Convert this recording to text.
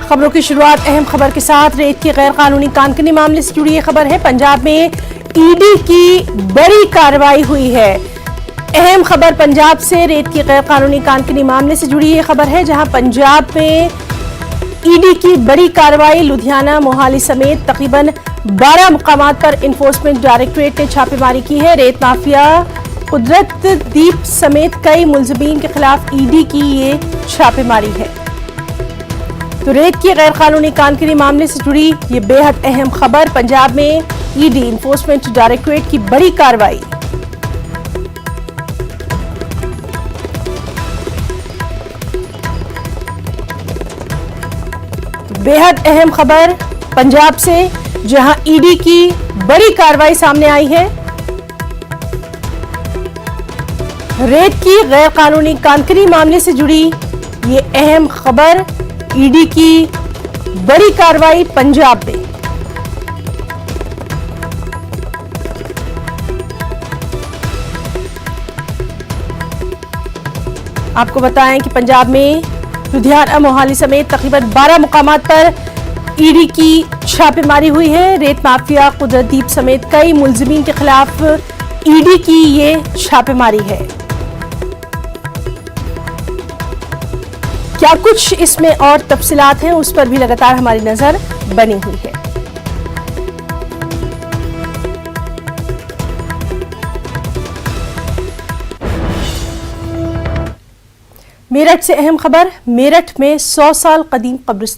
खबरों की शुरुआत अहम खबर के साथ। रेत की गैर कानूनी कानकनी मामले से जुड़ी ये खबर है। पंजाब में ईडी की बड़ी कार्रवाई हुई है। अहम खबर पंजाब से रेत की गैर कानूनी कानकनी मामले से जुड़ी ये खबर है, जहां पंजाब में ईडी की बड़ी कार्रवाई। लुधियाना, मोहाली समेत तकरीबन 12 मुकामात पर इन्फोर्समेंट डायरेक्टरेट ने छापेमारी की है। रेत माफिया कुदरतदीप समेत कई मुलजमीन के खिलाफ ईडी की ये छापेमारी है। तो रेत की गैर कानूनी कानकनी मामले से जुड़ी ये बेहद अहम खबर। पंजाब में ईडी इन्फोर्समेंट डायरेक्टरेट की बड़ी कार्रवाई। बेहद अहम खबर पंजाब से, जहां ईडी की बड़ी कार्रवाई सामने आई है। रेत की गैर कानूनी कानकनी मामले से जुड़ी ये अहम खबर। ईडी की बड़ी कार्रवाई पंजाब में। आपको बताएं कि पंजाब में लुधियाना, मोहाली समेत तकरीबन 12 मुकामात पर ईडी की छापेमारी हुई है। रेत माफिया कुदरतदीप समेत कई मुलजिमीन के खिलाफ ईडी की ये छापेमारी है। क्या कुछ इसमें और तफसीलात हैं, उस पर भी लगातार हमारी नजर बनी हुई है। मेरठ से अहम खबर। मेरठ में 100 साल कदीम कब्रिस्तान